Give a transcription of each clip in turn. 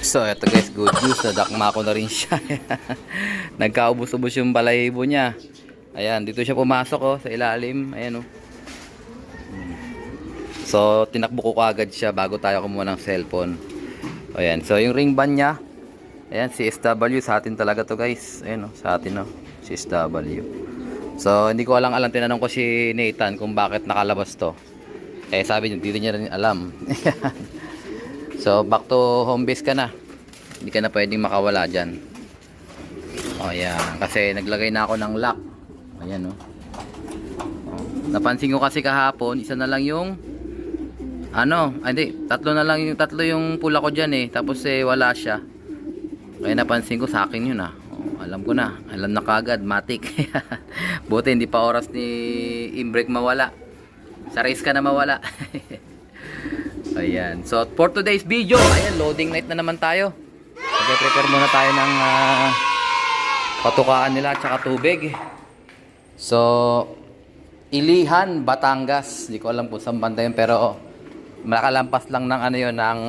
So eto guys, good news, nadakma ko na rin siya. Nagkaubos-ubos yung balahibo niya. Ayan, dito siya pumasok sa ilalim. Ayan oh. So tinakbo ko agad siya bago tayo kumuha ng cellphone. Ayan, so yung ring band niya, ayan, CSW sa atin talaga to guys. Ayan oh, sa atin oh, CSW. So hindi ko alam, tinanong ko si Nathan kung bakit nakalabas to. Eh sabi niya, hindi niya rin alam. So back to home base ka na. Hindi ka na pwedeng makawala dyan. O yan, kasi naglagay na ako ng lock. Ayan o. Napansin ko kasi kahapon, isa na lang yung tatlo yung pula ko dyan eh. Tapos wala siya. Kaya napansin ko, sa akin yun alam ko na, alam na kagad, matik. Buti hindi pa oras ni imbrake mawala. Sa race ka na mawala. Ayan, so for today's video, ayan, loading night na naman tayo. Mag-prepare muna tayo ng patukaan nila at saka tubig. So Ilihan, Batangas. Hindi ko alam kung saan banda yun, pero makalampas lang ng ng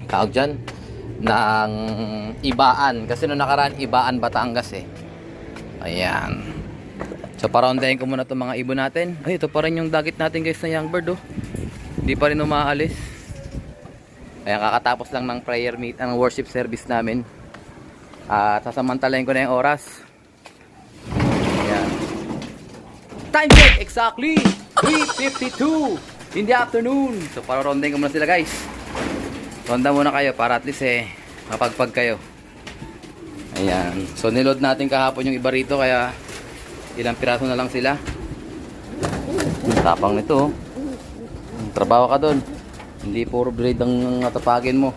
tawag dyan, ng Ibaan. Kasi nung nakaraan, Ibaan, Batangas eh. Ayan. So paraundahin ko muna itong mga ibon natin. Ay, ito pa rin yung dagit natin guys na young bird oh. Hindi pa rin umaalis. Ayan, kakatapos lang ng prayer meet, ang worship service namin. At sasamantalayin ko na yung oras. Ayan. Time check exactly 3:52 in the afternoon. So para rondahin ko muna sila guys. Ronda muna kayo para at least mapagpag kayo. Ayan. So niload natin kahapon yung iba rito, kaya ilang piraso na lang sila. Tapang nito. Trabaho ka doon. Hindi puro blade ang natapagin mo.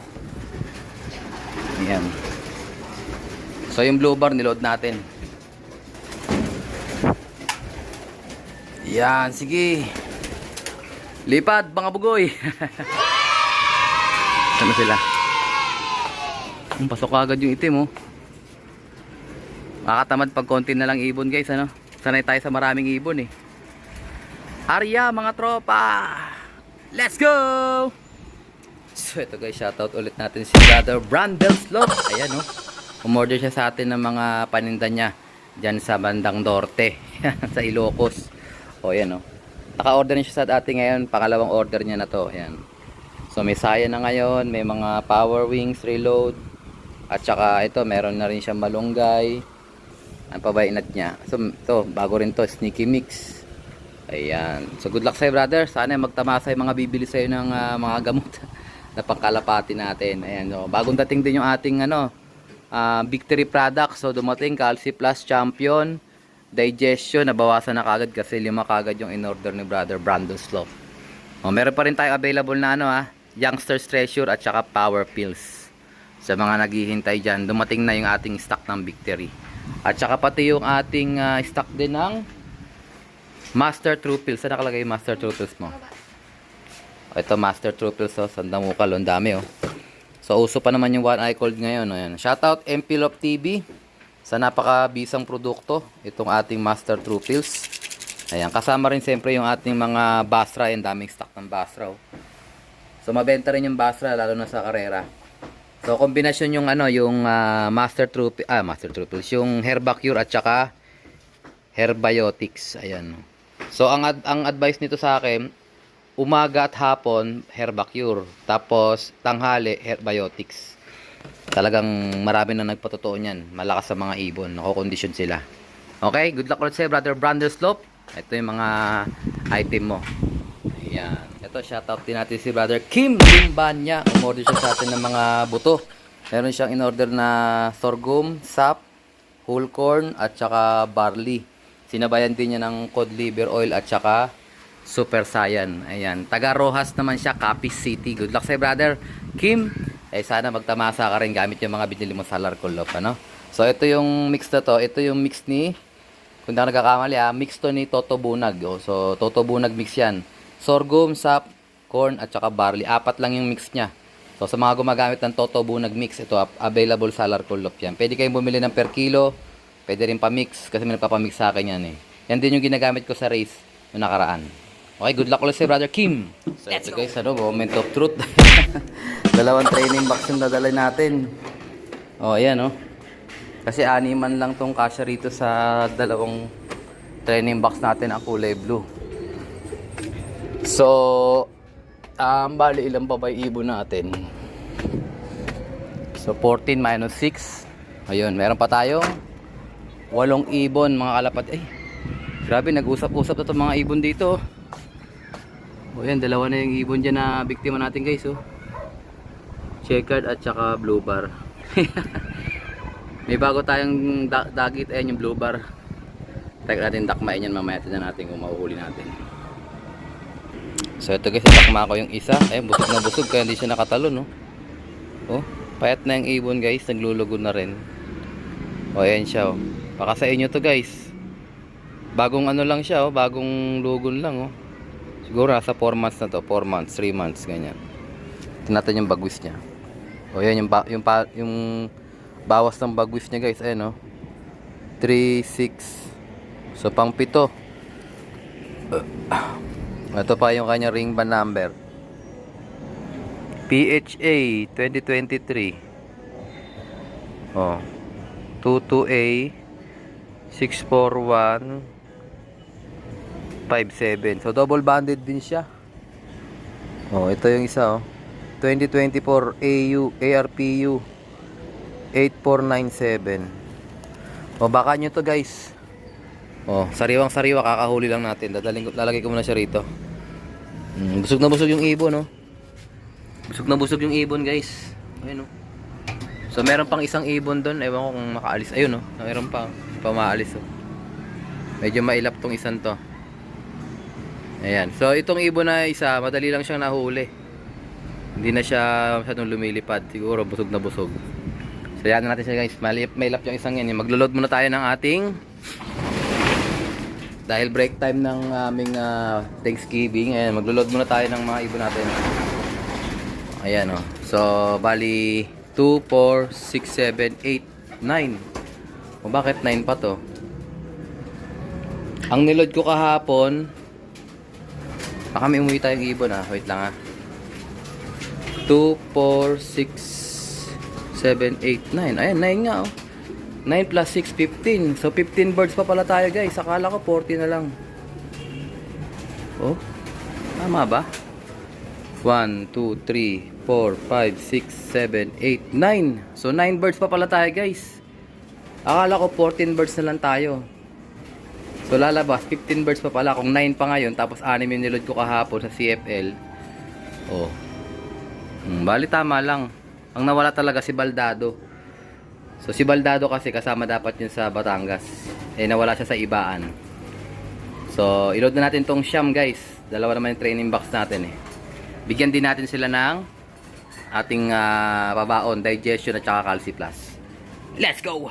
Ayan. So yung blue bar niload natin. Yan, sige. Lipad, mga bugoy. Ano sila? Pasok agad yung itim oh. Makatamad pag konti na lang ibon guys, sanay tayo sa maraming ibon eh. Arya mga tropa, let's go! So ito guys, shoutout ulit natin si Brother Brandel Slope. Ayan oh, umorder siya sa atin ng mga paninda niya dyan sa bandang Norte. Sa Ilocos. O ayan oh, naka-order niya siya sa atin ngayon, pangalawang order niya na to. Ayan. So may saya na ngayon, may mga power wings, reload. At saka ito, meron na rin siya malunggay. Ang pabayinat niya. So ito, bago rin to, sneaky mix. Ayan. So good luck sa'yo brother. Sana magtamasa yung mga bibili sa'yo ng mga gamot na pangkalapati natin. Ayan. So, bagong dating din yung ating Victory product. So dumating Calci Plus Champion. Digestion, nabawasan na kagad kasi 5 kagad yung in-order ni Brother Brandon Slope. Meron pa rin tayo available na Youngster's Treasure at saka Power Pills. Sa mga naghihintay dyan, dumating na yung ating stock ng Victory. At saka pati yung ating stock din ng Master True Pills. Saan nakalagay yung Master True Pills mo? Ito Master True Pills oh, sandamukal, ang dami oh. So uso pa naman yung One Eye Cold ngayon. Ayan. Shoutout Empilop TV sa napakabisang produkto, itong ating Master True Pills. Ayan, kasama rin siyempre yung ating mga Basra, yung daming stock ng Basra oh. So mabenta rin yung Basra lalo na sa karera. So kombinasyon yung yung Master True Pills, yung Herbacure at saka Herbiotics. Ayan. So ang advice nito sa akin, umaga at hapon Herbacure, tapos tanghali Herbiotics. Talagang marami na nagpatotoo niyan. Malakas sa mga ibon, nakokondisyon sila. Okay, good luck ulit sa'yo Brother Brandon Slope. Ito yung mga item mo. Ayan. Ito, shoutout din natin si Brother Kim Limbanya. Umorder siya sa atin ng mga buto. Meron siyang in-order na sorghum, sap, whole corn, at saka barley. Sinabayan din niya ng cod liver oil at saka super saiyan. Ayan. Taga Rojas naman siya, Capiz City. Good luck sa'yo Brother Kim. Sana magtamasa ka rin gamit yung mga binili mo sa Larcolop, So ito yung mix na to. Ito yung mix ni, kung hindi ako nagkakamali mix to ni Toto Bunag. So Toto Bunag mix yan. Sorghum, sap, corn at saka barley. 4 lang yung mix niya. So sa mga gumagamit ng Toto Bunag mix, ito available sa Larcolop yan. Pwede kayong bumili ng per kilo. Pwede rin pa mix kasi may nagpapamix sa akin yan eh. Yan din yung ginagamit ko sa race noong nakaraan. Okay, good luck ulit sa Brother Kim. So ito guys, moment of truth. Dalawang training box yung dadalhin natin. Oh, ayan Kasi animan lang tong kasya rito sa dalawang training box natin ang kulay blue. So, bali ilan pa ba yung ibon natin? So, 14 minus 6. Ayun, meron pa tayong 8 ibon mga kalapat. Ay, grabe, nag-usap-usap na itong mga ibon dito. O yan, dalawa na yung ibon dyan na biktima natin guys. Checkered at saka blue bar. May bago tayong dagit. Ayan yung blue bar. Teka natin dakmain yan mamaya. Tignan natin kung mahuhuli natin. So ito guys, dakma ko yung isa. Ayan, busog na busog kaya hindi siya nakatalon. Oh, payat na yung ibon guys. Naglulugo na rin. O ayan siya. Baka sa inyo to guys. Bagong ano lang siya. Bagong lugon lang. Siguro nasa 4 months na to. 4 months, 3 months, ganyan. Tignan natin yung bagwis niya. O yan, yung bawas ng bagwis niya guys. Ayan 3, 6. So pang 7. Ito pa yung kanya ring band number. PHA 2023. 22A 64157. So double banded din siya. Ito yung isa 2024 ARPU 8497. Baka nyo to guys. Sariwang sariwa, kakahuli lang natin. Lalagay ko muna siya rito. Busog na busog yung ibon Busog na busog yung ibon guys. Ayun So meron pang isang ibon doon. Ewan ko kung makaalis. Ayun meron pa maalis Medyo mailap tong isang to. Ayan. So itong ibon na isa, madali lang siyang nahuli. Hindi na siya masyadong lumilipad. Siguro busog na busog. So yan natin siya guys. Mailap yung isang yan. Maglo-load muna tayo ng ating, dahil break time ng aming Thanksgiving. Ayan, maglo-load muna tayo ng mga ibon natin. Ayan So bali 2, 4, 6, 7, 8, 9. Bakit 9 pa to? Ang niload ko kahapon, baka may umuwi tayong ibon wait lang 2, 4, 6, 7, 8, 9. Ayan, 9 nga 9 plus 6, 15. So 15 birds pa pala tayo guys. Akala ko 40 na lang. Tama ba? 1, 2, 3, 4, 5, 6, 7, 8, 9. So 9 birds pa pala tayo guys. Akala ko 14 birds na lang tayo. So lalabas 15 birds pa pala. Kung 9 pa ngayon, tapos 6 yung niload ko kahapon sa CFL. Bali tama lang. Ang nawala talaga si Baldado. So si Baldado kasi kasama dapat yun sa Batangas. Nawala siya sa Ibaan. So i-load na natin tong Siam guys. Dalawa naman yung training box natin Bigyan din natin sila ng ating pabaon, digestion at saka Calci Plus. Let's go!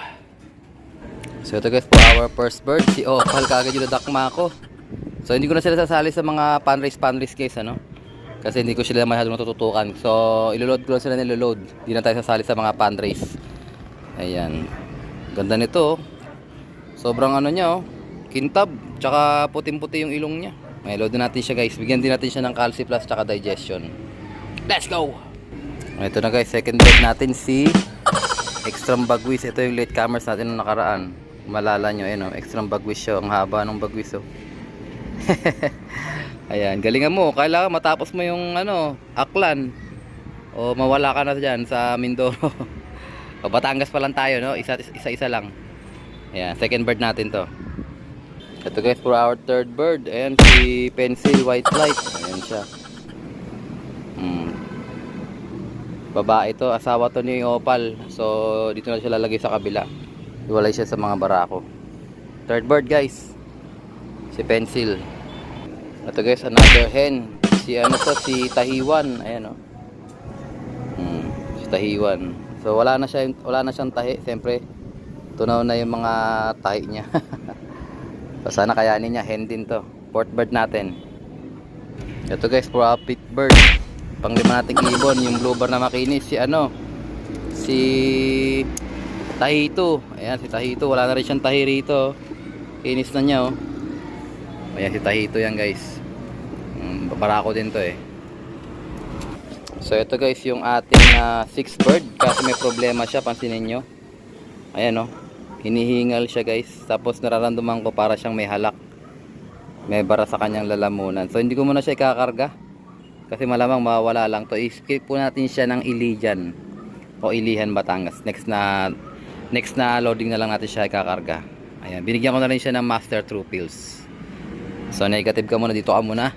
So ito guys, for our first bird, si Opal, kagad yung nadakma ko. So hindi ko na sila sasali sa mga panrace guys kasi hindi ko sila masyadong natututukan. So iloload ko lang sila niloload. Hindi na tayo sasali sa mga panrace. Ayan, ganda nito sobrang niya kintab, tsaka puting-puti yung ilong niya. May load natin siya guys. Bigyan din natin siya ng Calci Plus tsaka digestion. Let's go! Ito na guys, second bird natin si Extreme Bagwis. Ito yung late comers natin nung nakaraan. Malala nyo, Extreme Bagwis siya. Ang haba ng bagwis Ayan, galingan mo. Kailangan matapos mo yung Aklan. O mawala ka na dyan sa Mindoro. O Batangas pa lang tayo, Isa-isa lang. Ayan, second bird natin to. Ito guys, for our third bird. Ayan, si Pencil White Light. Ayan siya. Babae to, asawa to ni Opal. So dito na siya lalagay sa kabila. Iwalay siya sa mga barako. Third bird guys, si Pencil. Ito guys, another hen. Si si Tahiwan. Ayan si Tahiwan. So wala na siyang tahi. Siyempre tunaw na yung mga tahi niya. So sana kayanin niya. Hen din to. Fourth bird natin. Ito guys, for a pit bird. Panglima nating ibon, yung blue bar na makinis, si Tahito. Ayan, si Tahito, wala na rin siyang tahi rito. Kinis na niya Ayan si Tahito yan guys. Barako din to eh. So ito guys yung ating 6 bird. Kasi may problema siya, pansinin nyo. Ayan oh. Hinihingal siya guys. Tapos nararamdaman ko para siyang may halak. May bara sa kanyang lalamunan. So hindi ko muna siya ikakarga. Kasi malamang mawawala lang to. I-skip po natin siya ng Ilijan. O Ilihan, Batangas. Next na loading na lang natin siya ikakarga. Ayan. Binigyan ko na rin siya ng Master True Pills. So negative ka muna. Dito ka muna.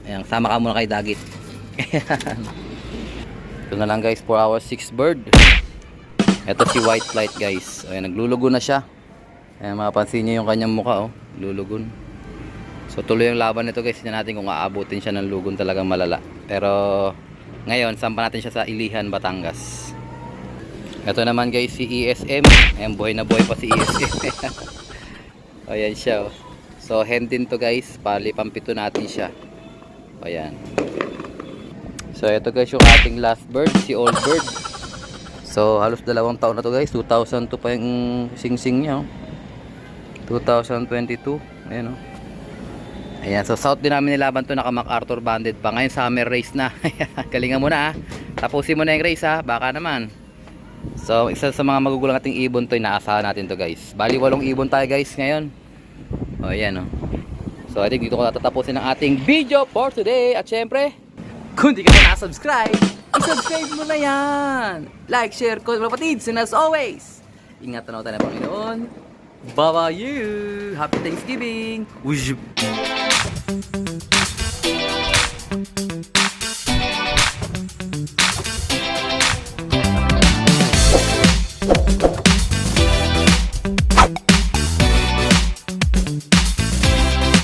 Ayan. Sama ka muna kay Dagit. Ito na lang guys. 4 hours 6 bird. Ito si White Flight guys. Ayan, naglulugon na siya. Ayan, mapapansin niyo yung kanyang mukha oh, lulugon. So tuloy yung laban nito guys. Tingnan natin kung aabutin siya ng lugon talagang malala. Pero ngayon, sampa natin siya sa Ilihan, Batangas. Ito naman guys si ESM. Ayan, buhay na buhay pa si ESM. Ayan siya oh. So hen din to guys. Pampito natin siya. Ayan. So ito guys yung ating last bird, si Old Bird. So halos 2 taon na to guys. 2002 pa yung sing-sing niya oh. 2022. Ayan oh. Ayan, so south din namin nilaban to, naka MacArthur banded pa. Ngayon summer race na. Galingan mo na ha. Tapusin mo na yung race ha, baka naman. So isa sa mga magugulang ating ibon to, inaasahan natin to guys. Bali 8 ibon tayo guys ngayon. O ayan o. So I think dito ko natatapusin ang ating video for today. At syempre, kung di ka pa na-subscribe, i-subscribe mo na yan. Like, share, comment mga kapatids. And as always, ingatan tayo ng Panginoon. Bye-bye you. Happy Thanksgiving. Wujub.